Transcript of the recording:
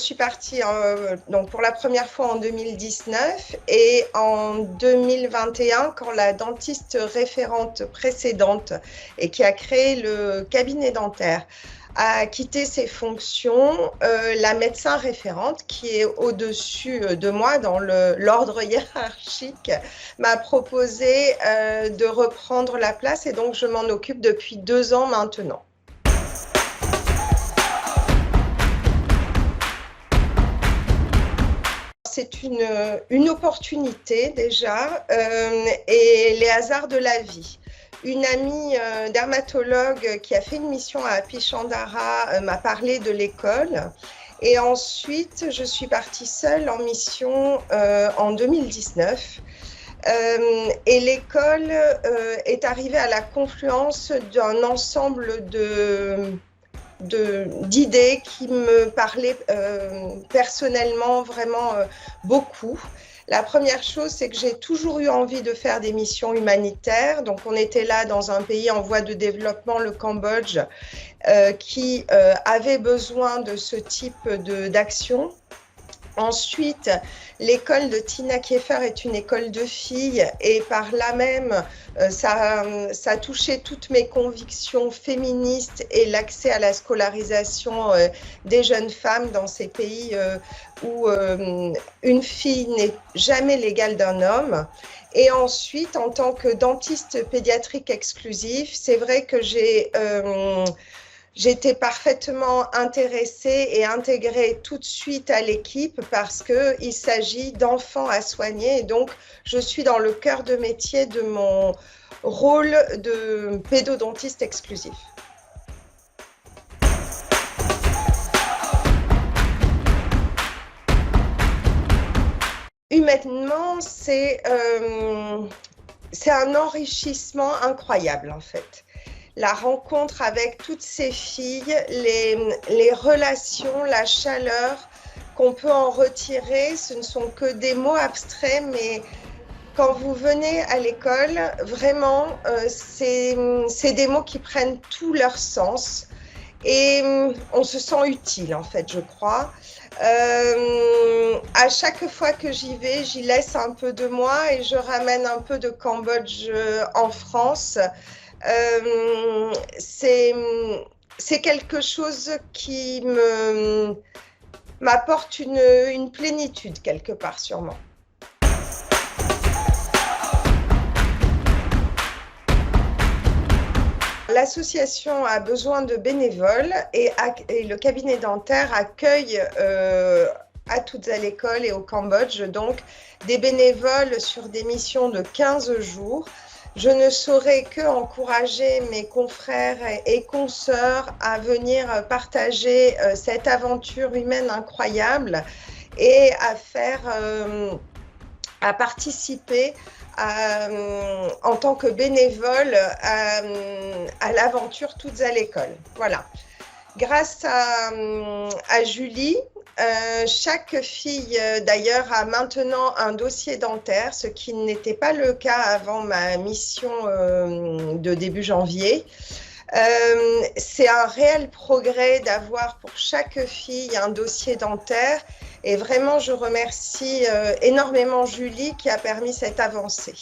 suis partie donc pour la première fois en 2019 et en 2021, quand la dentiste référente précédente et qui a créé le cabinet dentaire a quitté ses fonctions, la médecin référente, qui est au-dessus de moi dans l'ordre hiérarchique, m'a proposé de reprendre la place et donc je m'en occupe depuis 2 ans maintenant. C'est une opportunité déjà et les hasards de la vie. Une amie dermatologue qui a fait une mission à Pichandara m'a parlé de l'école et ensuite je suis partie seule en mission en 2019. Et l'école est arrivée à la confluence d'un ensemble d'idées qui me parlaient personnellement vraiment beaucoup. La première chose, c'est que j'ai toujours eu envie de faire des missions humanitaires. Donc, on était là dans un pays en voie de développement, le Cambodge, qui avait besoin de ce type d'action. Ensuite, l'école de Tina Kieffer est une école de filles et par là même, ça touchait toutes mes convictions féministes et l'accès à la scolarisation des jeunes femmes dans ces pays où une fille n'est jamais l'égale d'un homme. Et ensuite, en tant que dentiste pédiatrique exclusif, c'est vrai que j'étais parfaitement intéressée et intégrée tout de suite à l'équipe parce qu'il s'agit d'enfants à soigner. Et donc, je suis dans le cœur de métier de mon rôle de pédodontiste exclusif. Humainement, c'est un enrichissement incroyable en fait. La rencontre avec toutes ces filles, les relations, la chaleur qu'on peut en retirer, ce ne sont que des mots abstraits, mais quand vous venez à l'école, vraiment, c'est des mots qui prennent tout leur sens et on se sent utile en fait, je crois. À chaque fois que j'y vais, j'y laisse un peu de moi et je ramène un peu de Cambodge en France. C'est quelque chose qui m'apporte une plénitude quelque part sûrement. L'association a besoin de bénévoles et le cabinet dentaire accueille à toutes à l'école et au Cambodge donc des bénévoles sur des missions de 15 jours. Je ne saurais que encourager mes confrères et consoeurs à venir partager cette aventure humaine incroyable et à participer en tant que bénévole à l'aventure Toutes à l'école. Voilà. Grâce à Julie, chaque fille d'ailleurs a maintenant un dossier dentaire, ce qui n'était pas le cas avant ma mission de début janvier. C'est un réel progrès d'avoir pour chaque fille un dossier dentaire et vraiment je remercie énormément Julie qui a permis cette avancée.